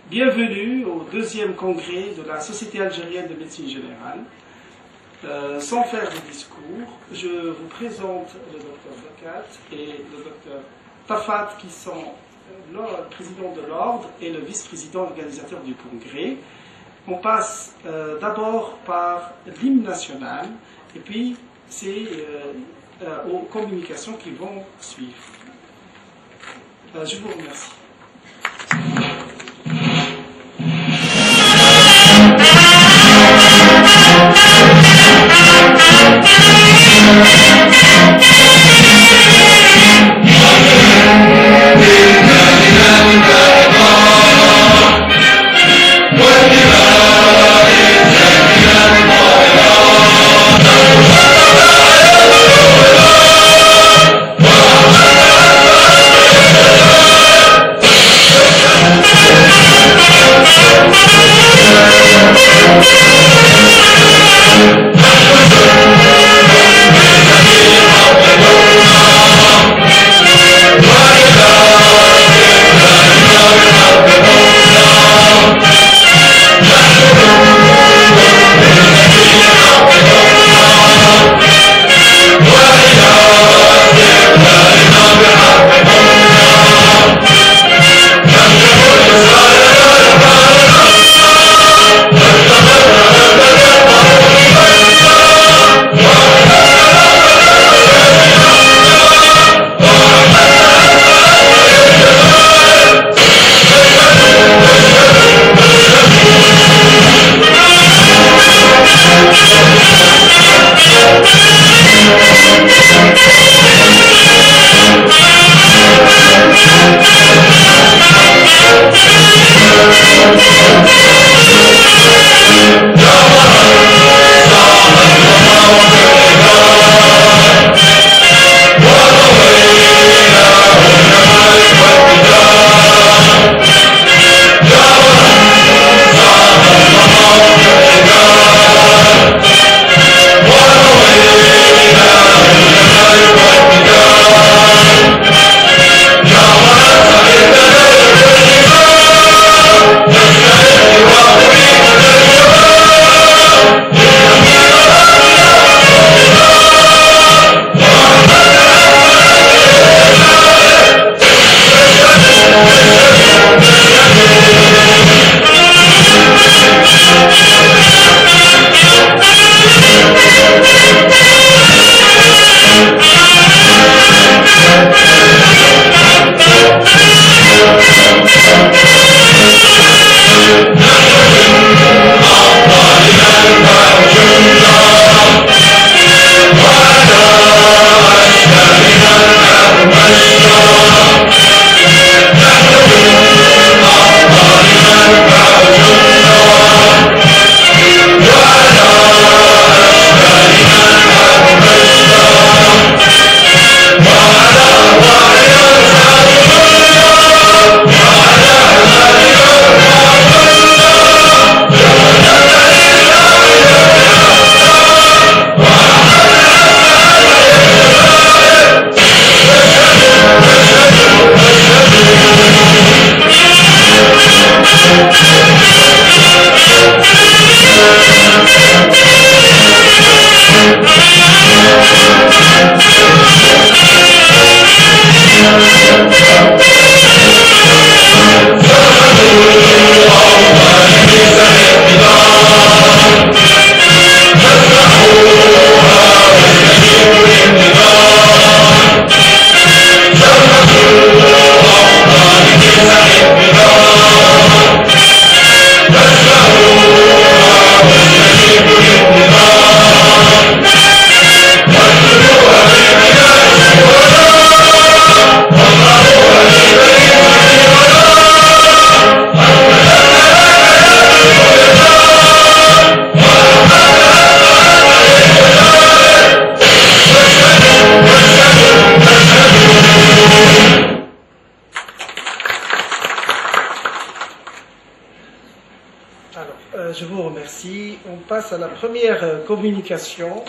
Bienvenue au deuxième congrès de la Société algérienne de médecine générale. Sans faire de discours, je vous présente le docteur Zakat et le docteur Tafat qui sont le président de l'ordre et le vice-président organisateur du congrès. On passe d'abord par l'hymne national et puis c'est aux communications qui vont suivre. Je vous remercie. je vous remercie. On passe à la première communication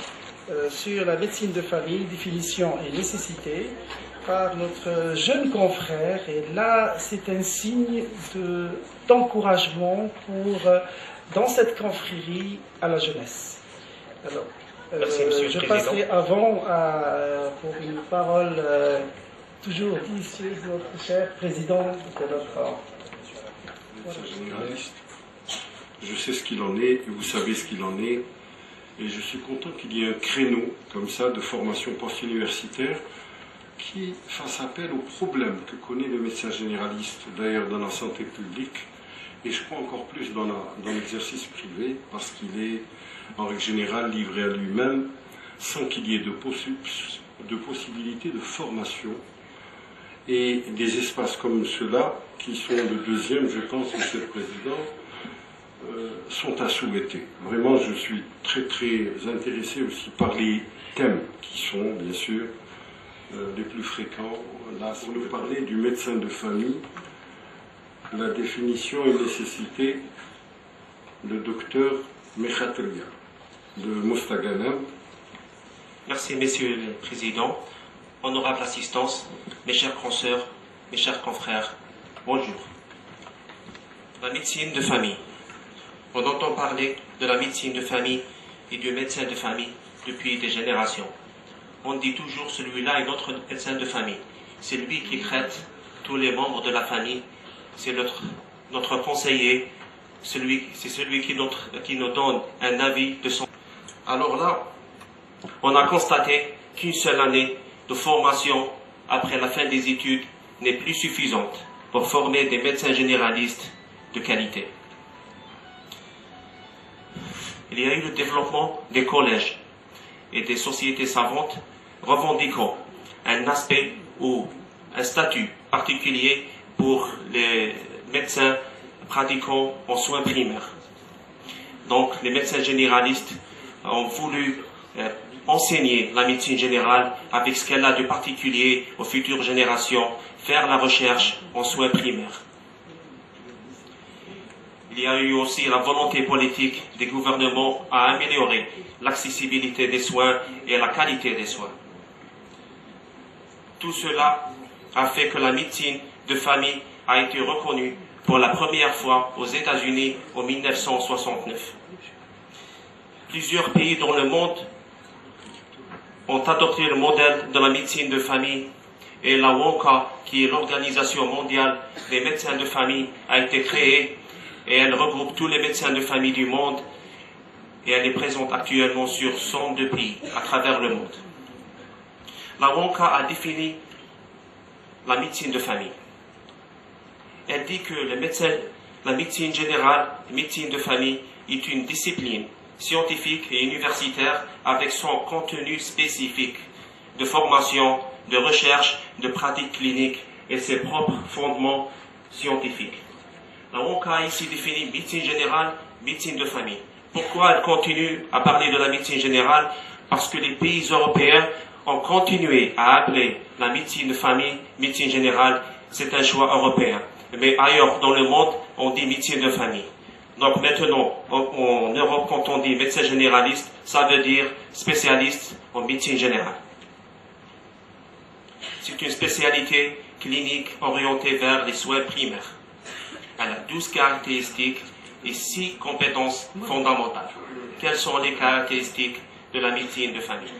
sur la médecine de famille, définition et nécessité, par notre jeune confrère. Et là, c'est un signe d'encouragement dans cette confrérie à la jeunesse. Alors, merci, Monsieur le Président. passerai avant pour une parole toujours délicieuse de notre cher président de notre... Généraliste. Je sais ce qu'il en est, et vous savez ce qu'il en est, et je suis content qu'il y ait un créneau comme ça de formation post-universitaire qui fasse appel aux problèmes que connaît le médecin généraliste, d'ailleurs dans la santé publique, et je crois encore plus dans l'exercice privé, parce qu'il est en règle générale livré à lui-même, sans qu'il y ait de possibilité de formation. Et des espaces comme ceux-là, qui sont le deuxième, je pense, Monsieur le Président, sont à souhaiter. Vraiment, je suis très très intéressé aussi par les thèmes qui sont, bien sûr, les plus fréquents. Là, pour nous parler du médecin de famille, la définition et nécessité, le docteur Mechatelia de Mostaganem. Merci, Monsieur le Président. Honorable assistance, mes chers consoeurs, mes chers confrères, bonjour. La médecine de famille. On entend parler de la médecine de famille et du médecin de famille depuis des générations. On dit toujours celui-là est notre médecin de famille. C'est lui qui traite tous les membres de la famille. C'est notre conseiller. C'est celui qui nous donne un avis de son... Alors là, on a constaté qu'une seule année de formation après la fin des études n'est plus suffisante pour former des médecins généralistes de qualité. Il y a eu le développement des collèges et des sociétés savantes revendiquant un aspect ou un statut particulier pour les médecins pratiquant en soins primaires. Donc les médecins généralistes ont voulu enseigner la médecine générale avec ce qu'elle a de particulier aux futures générations, faire la recherche en soins primaires. Il y a eu aussi la volonté politique des gouvernements à améliorer l'accessibilité des soins et la qualité des soins. Tout cela a fait que la médecine de famille a été reconnue pour la première fois aux États-Unis en 1969. Plusieurs pays dans le monde ont adopté le modèle de la médecine de famille et la WONCA, qui est l'Organisation mondiale des médecins de famille, a été créée et elle regroupe tous les médecins de famille du monde et elle est présente actuellement sur 102 pays à travers le monde. La WONCA a défini la médecine de famille. Elle dit que la médecine générale, la médecine de famille, est une discipline scientifique et universitaire avec son contenu spécifique de formation, de recherche, de pratique clinique et ses propres fondements scientifiques. La WONCA a ici défini médecine générale, médecine de famille. Pourquoi elle continue à parler de la médecine générale? Parce que les pays européens ont continué à appeler la médecine de famille médecine générale. C'est un choix européen. Mais ailleurs dans le monde, on dit médecine de famille. Donc maintenant, en Europe, quand on dit médecin généraliste, ça veut dire spécialiste en médecine générale. C'est une spécialité clinique orientée vers les soins primaires. Elle a 12 caractéristiques et 6 compétences fondamentales. Quelles sont les caractéristiques de la médecine de famille?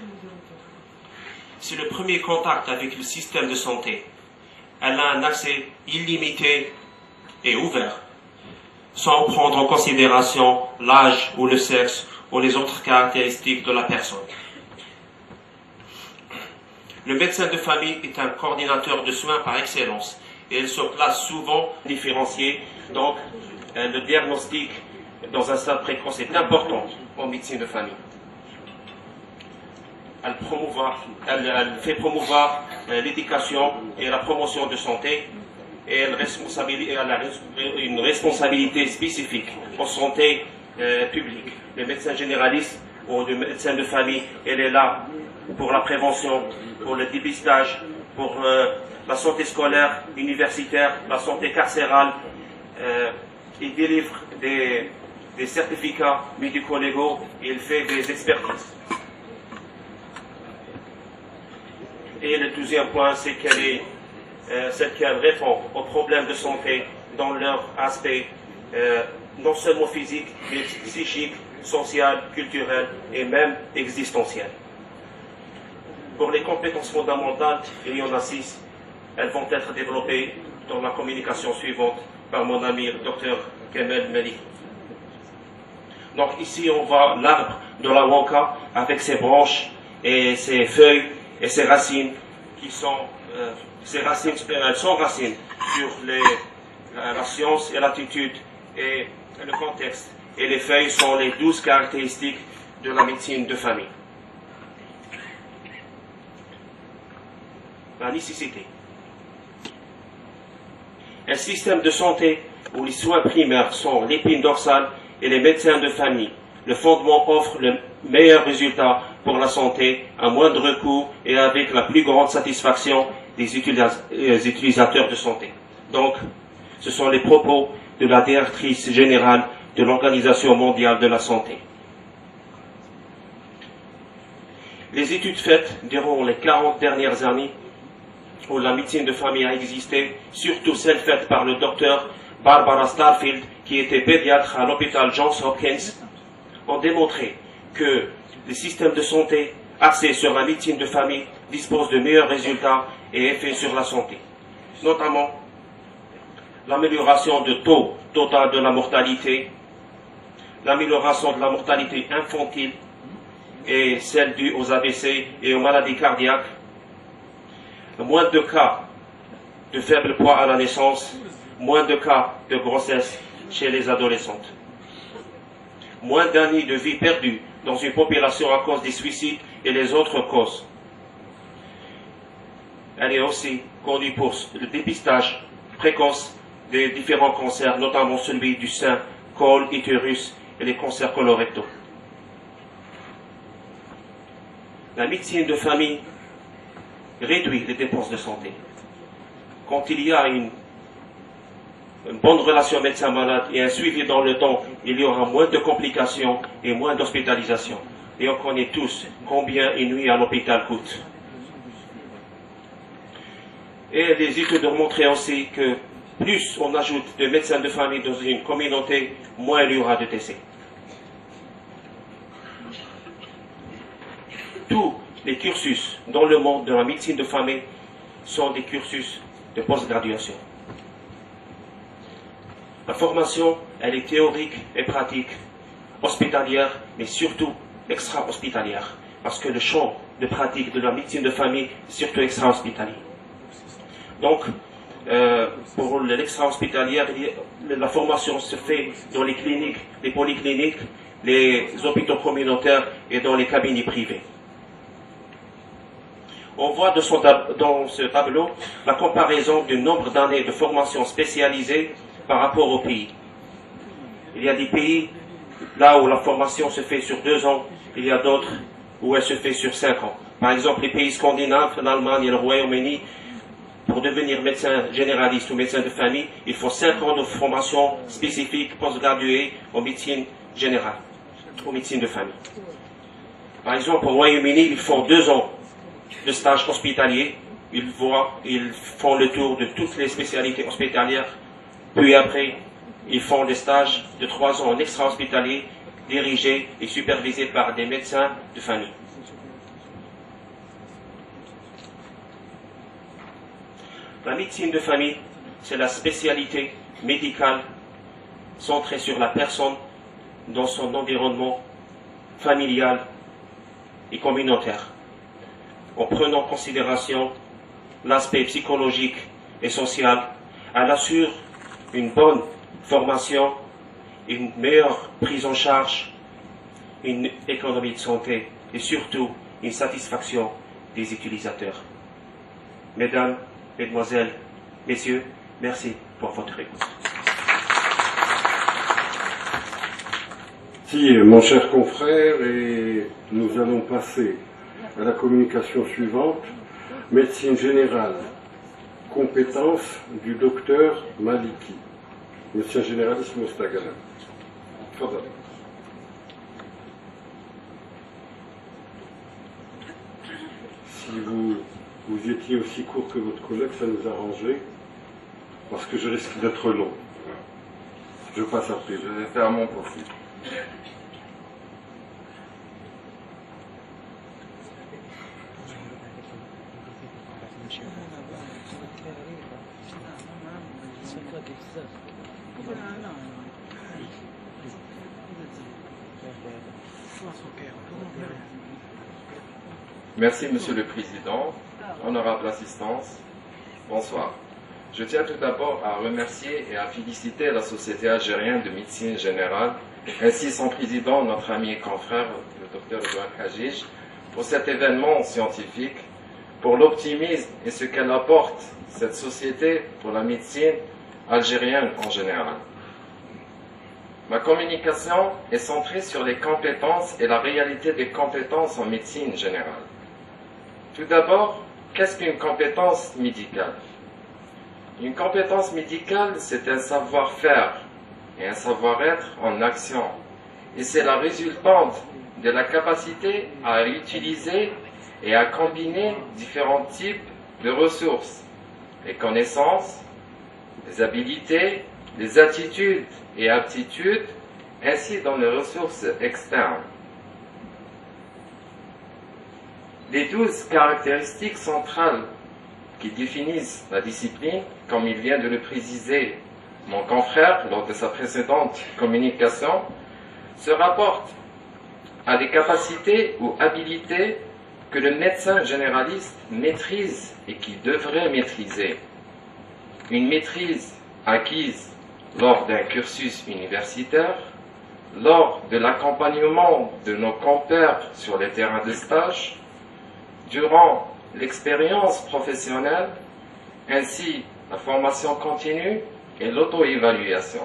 C'est le premier contact avec le système de santé. Elle a un accès illimité et ouvert, sans prendre en considération l'âge ou le sexe ou les autres caractéristiques de la personne. Le médecin de famille est un coordinateur de soins par excellence et il se place souvent différencié. Donc, le diagnostic dans un stade précoce est important en médecine de famille. Elle fait promouvoir l'éducation et la promotion de santé et elle a une responsabilité spécifique en santé publique. Le médecin généraliste ou le médecin de famille, elle est là pour la prévention, pour le dépistage, pour la santé scolaire, universitaire, la santé carcérale. Il délivre des des certificats médico-légaux et il fait des expertises. Et le deuxième point, c'est qu'elle répond aux problèmes de santé dans leur aspect non seulement physique, mais psychique, social, culturel et même existentiel. Pour les compétences fondamentales, il y en a 6. Elles vont être développées dans la communication suivante par mon ami le Dr Kamel Malik. Donc ici, on voit l'arbre de la Wonka avec ses branches et ses feuilles et ses racines qui sont ces racines, elles sont racines sur la science et l'attitude et le contexte. Et les feuilles sont les 12 caractéristiques de la médecine de famille. La nécessité. Un système de santé où les soins primaires sont l'épine dorsale et les médecins de famille. Le fondement offre le meilleur résultat pour la santé à moindre coût et avec la plus grande satisfaction des utilisateurs de santé. Donc, ce sont les propos de la directrice générale de l'Organisation mondiale de la santé. Les études faites durant les 40 dernières années où la médecine de famille a existé, surtout celles faites par le docteur Barbara Starfield, qui était pédiatre à l'hôpital Johns Hopkins, ont démontré que les systèmes de santé axés sur la médecine de famille disposent de meilleurs résultats et effets sur la santé. Notamment, l'amélioration du taux total de la mortalité, l'amélioration de la mortalité infantile et celle due aux AVC et aux maladies cardiaques, moins de cas de faible poids à la naissance, moins de cas de grossesse chez les adolescentes, moins d'années de vie perdues dans une population à cause des suicides et les autres causes. Elle est aussi connue pour le dépistage précoce des différents cancers, notamment celui du sein, col, utérus et les cancers colorectaux. La médecine de famille réduit les dépenses de santé. Quand il y a une bonne relation médecin-malade et un suivi dans le temps, il y aura moins de complications et moins d'hospitalisation. Et on connaît tous combien une nuit à l'hôpital coûte. Et les études ont montré aussi que plus on ajoute de médecins de famille dans une communauté, moins il y aura de décès. Tous les cursus dans le monde de la médecine de famille sont des cursus de post-graduation. La formation, elle est théorique et pratique, hospitalière, mais surtout extra-hospitalière, parce que le champ de pratique de la médecine de famille est surtout extra-hospitalier. Donc, pour l'extra-hospitalière, la formation se fait dans les cliniques, les polycliniques, les hôpitaux communautaires et dans les cabinets privés. On voit dans ce tableau la comparaison du nombre d'années de formation spécialisée par rapport aux pays. Il y a des pays là où la formation se fait sur 2 ans, il y a d'autres où elle se fait sur 5 ans. Par exemple, les pays scandinaves, l'Allemagne et le Royaume-Uni, pour devenir médecin généraliste ou médecin de famille, il faut 5 ans de formation spécifique postgraduée en médecine générale, en médecine de famille. Par exemple, au Royaume-Uni, ils font 2 ans de stage hospitalier, ils font le tour de toutes les spécialités hospitalières, puis après, ils font des stages de 3 ans en extra-hospitalier, dirigés et supervisés par des médecins de famille. La médecine de famille, c'est la spécialité médicale centrée sur la personne dans son environnement familial et communautaire, en prenant en considération l'aspect psychologique et social. Elle assure une bonne formation, une meilleure prise en charge, une économie de santé et surtout une satisfaction des utilisateurs. Mesdames, Mesdemoiselles, Messieurs, merci pour votre écoute. Merci, mon cher confrère, et nous allons passer à la communication suivante. Médecine générale, compétences du docteur Maliki. Médecin généraliste Mostagana. تفضل. Si vous étiez aussi court que votre collègue, ça nous arrangerait, parce que je risque d'être long. Je passe après. Je vais faire mon possible. Merci, Monsieur le Président. Honorable assistance, bonsoir. Je tiens tout d'abord à remercier et à féliciter la Société algérienne de médecine générale, ainsi son président, notre ami et confrère, le Dr Edouard Kajij, pour cet événement scientifique, pour l'optimisme et ce qu'elle apporte, cette société, pour la médecine algérienne en général. Ma communication est centrée sur les compétences et la réalité des compétences en médecine générale. Tout d'abord, qu'est-ce qu'une compétence médicale? Une compétence médicale, c'est un savoir-faire et un savoir-être en action. Et c'est la résultante de la capacité à utiliser et à combiner différents types de ressources, les connaissances, les habilités, les attitudes et aptitudes, ainsi dans les ressources externes. Les 12 caractéristiques centrales qui définissent la discipline, comme il vient de le préciser mon confrère lors de sa précédente communication, se rapportent à des capacités ou habilités que le médecin généraliste maîtrise et qu'il devrait maîtriser. Une maîtrise acquise lors d'un cursus universitaire, lors de l'accompagnement de nos compères sur les terrains de stage, durant l'expérience professionnelle, ainsi la formation continue et l'auto-évaluation.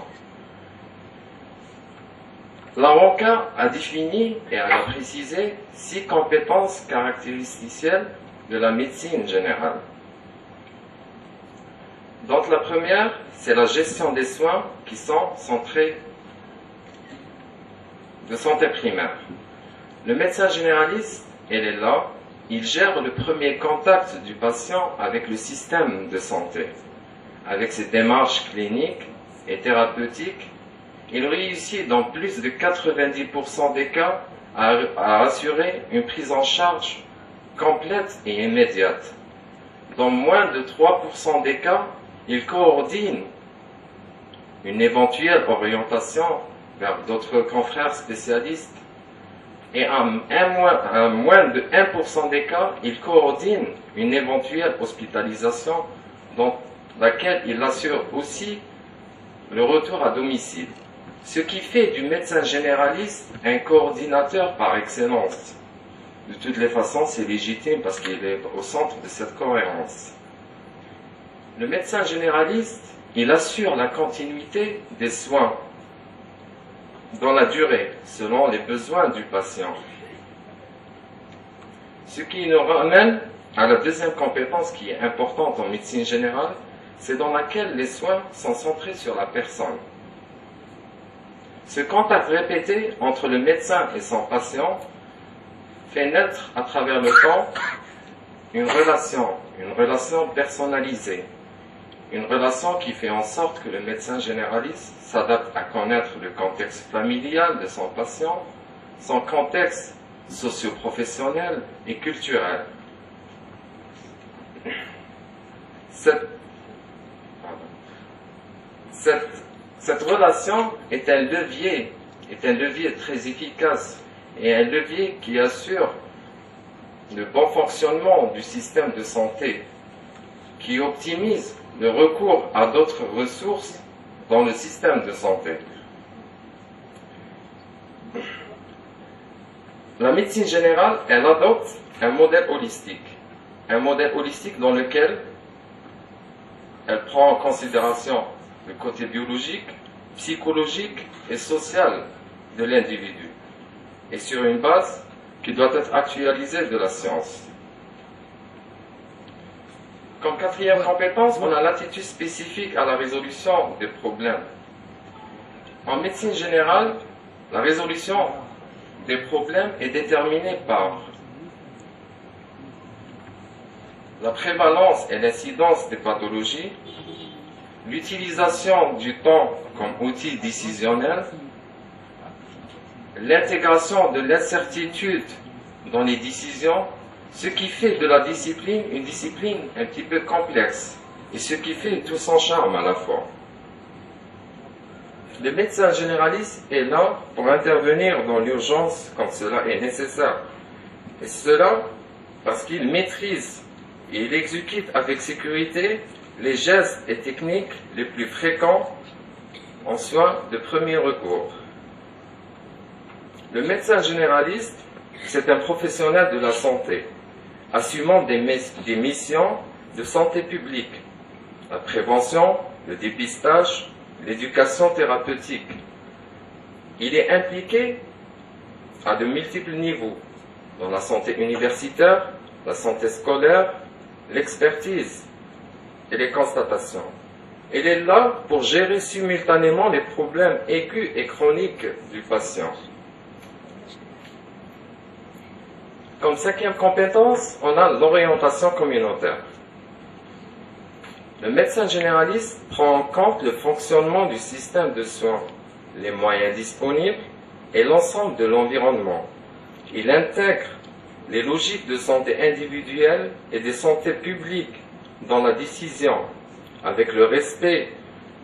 La ROCA a défini et a précisé 6 compétences caractéristicielles de la médecine générale. Donc la première, c'est la gestion des soins qui sont centrés de santé primaire. Le médecin généraliste, il est là, il gère le premier contact du patient avec le système de santé. Avec ses démarches cliniques et thérapeutiques, il réussit dans plus de 90% des cas à assurer une prise en charge complète et immédiate. Dans moins de 3% des cas, il coordonne une éventuelle orientation vers d'autres confrères spécialistes et à moins de 1% des cas, il coordonne une éventuelle hospitalisation dans laquelle il assure aussi le retour à domicile. Ce qui fait du médecin généraliste un coordinateur par excellence. De toutes les façons, c'est légitime parce qu'il est au centre de cette cohérence. Le médecin généraliste, il assure la continuité des soins dans la durée, selon les besoins du patient. Ce qui nous ramène à la deuxième compétence qui est importante en médecine générale, c'est dans laquelle les soins sont centrés sur la personne. Ce contact répété entre le médecin et son patient fait naître à travers le temps une relation personnalisée, une relation qui fait en sorte que le médecin généraliste s'adapte à connaître le contexte familial de son patient, son contexte socio-professionnel et culturel. Cette relation est un levier très efficace et un levier qui assure le bon fonctionnement du système de santé, qui optimise le recours à d'autres ressources dans le système de santé. La médecine générale, elle adopte un modèle holistique dans lequel elle prend en considération le côté biologique, psychologique et social de l'individu, et sur une base qui doit être actualisée de la science. Comme quatrième compétence, on a l'attitude spécifique à la résolution des problèmes. En médecine générale, La résolution des problèmes est déterminée par la prévalence et l'incidence des pathologies, l'utilisation du temps comme outil décisionnel, l'intégration de l'incertitude dans les décisions, ce qui fait de la discipline une discipline un petit peu complexe et ce qui fait tout son charme à la fois. Le médecin généraliste est là pour intervenir dans l'urgence quand cela est nécessaire. Et cela parce qu'il maîtrise et il exécute avec sécurité les gestes et techniques les plus fréquents en soins de premier recours. Le médecin généraliste, c'est un professionnel de la santé, assumant des missions de santé publique, la prévention, le dépistage, l'éducation thérapeutique. Il est impliqué à de multiples niveaux, dans la santé universitaire, la santé scolaire, l'expertise et les constatations. Il est là pour gérer simultanément les problèmes aigus et chroniques du patient. Comme cinquième compétence, on a l'orientation communautaire. Le médecin généraliste prend en compte le fonctionnement du système de soins, les moyens disponibles et l'ensemble de l'environnement. Il intègre les logiques de santé individuelle et de santé publique dans la décision, avec le respect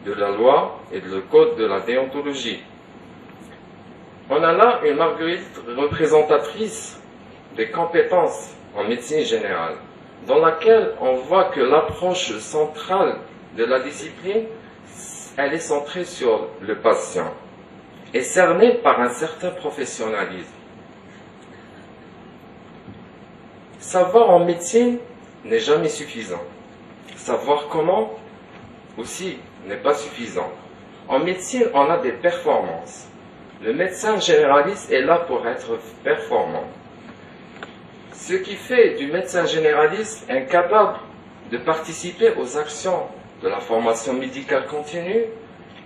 de la loi et le code de la déontologie. On a là une marguerite représentatrice des compétences en médecine générale, dans laquelle on voit que l'approche centrale de la discipline, elle est centrée sur le patient et cernée par un certain professionnalisme. Savoir en médecine n'est jamais suffisant. Savoir comment aussi n'est pas suffisant. En médecine, on a des performances. Le médecin généraliste est là pour être performant. Ce qui fait du médecin généraliste incapable de participer aux actions de la formation médicale continue.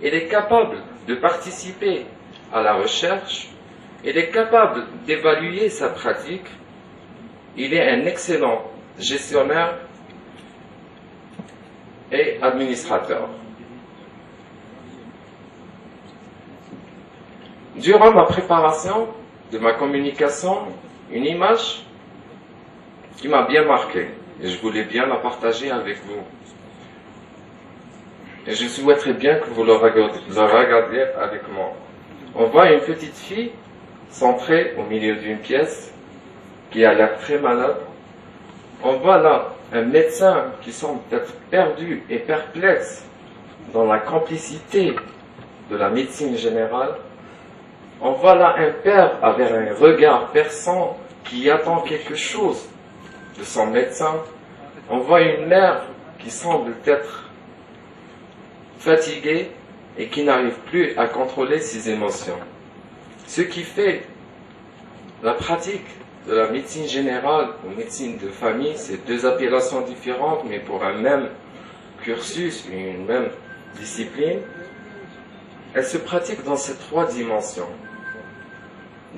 Il est capable de participer à la recherche. Il est capable d'évaluer sa pratique. Il est un excellent gestionnaire et administrateur. Durant ma préparation de ma communication, une image qui m'a bien marqué et je voulais bien la partager avec vous. Et je souhaiterais bien que vous le regardiez avec moi. On voit une petite fille centrée au milieu d'une pièce qui a l'air très malade. On voit là un médecin qui semble être perdu et perplexe dans la complicité de la médecine générale. On voit là un père avec un regard perçant qui attend quelque chose de son médecin. On voit une mère qui semble être fatiguée et qui n'arrive plus à contrôler ses émotions. Ce qui fait la pratique de la médecine générale ou médecine de famille, c'est deux appellations différentes, mais pour un même cursus, une même discipline. Elle se pratique dans ces trois dimensions.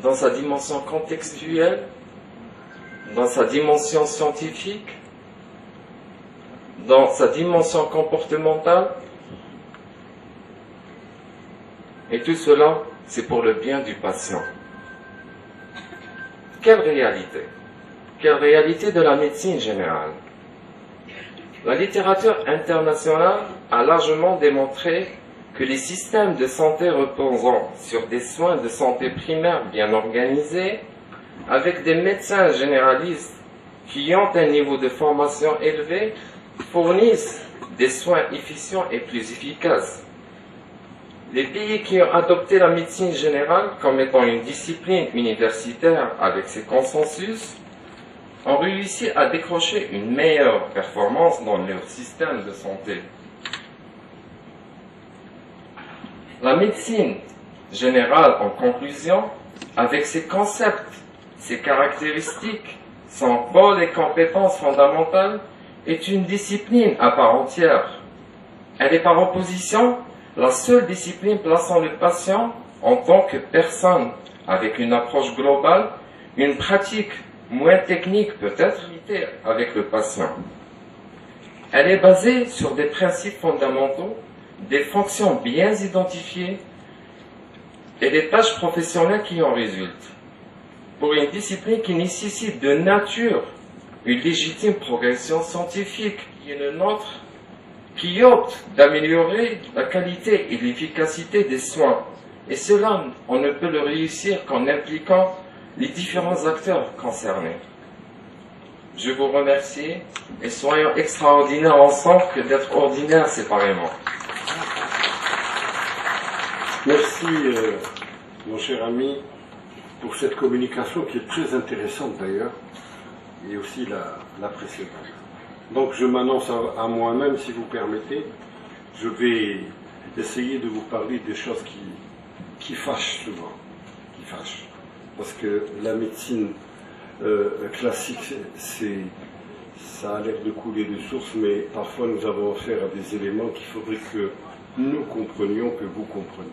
Dans sa dimension contextuelle, dans sa dimension scientifique, dans sa dimension comportementale. Et tout cela, c'est pour le bien du patient. Quelle réalité? Quelle réalité de la médecine générale? La littérature internationale a largement démontré que les systèmes de santé reposant sur des soins de santé primaire bien organisés, avec des médecins généralistes qui ont un niveau de formation élevé, fournissent des soins efficients et plus efficaces. Les pays qui ont adopté la médecine générale comme étant une discipline universitaire avec ses consensus ont réussi à décrocher une meilleure performance dans leur système de santé. La médecine générale, en conclusion, avec ses concepts, ses caractéristiques, son pôle et compétences fondamentales, est une discipline à part entière. Elle est par opposition la seule discipline plaçant le patient en tant que personne avec une approche globale, une pratique moins technique peut-être, avec le patient. Elle est basée sur des principes fondamentaux, des fonctions bien identifiées et des tâches professionnelles qui en résultent. Pour une discipline qui nécessite de nature une légitime progression scientifique, qui est le nôtre, qui opte d'améliorer la qualité et l'efficacité des soins. Et cela, on ne peut le réussir qu'en impliquant les différents acteurs concernés. Je vous remercie et soyons extraordinaires ensemble que d'être ordinaires séparément. Merci, mon cher ami, pour cette communication qui est très intéressante d'ailleurs, et aussi la précédente. Donc je m'annonce à moi-même, si vous permettez, je vais essayer de vous parler des choses qui fâchent souvent, qui fâchent. Parce que la médecine classique, ça a l'air de couler de source, mais parfois nous avons affaire à des éléments qu'il faudrait que nous comprenions, que vous compreniez.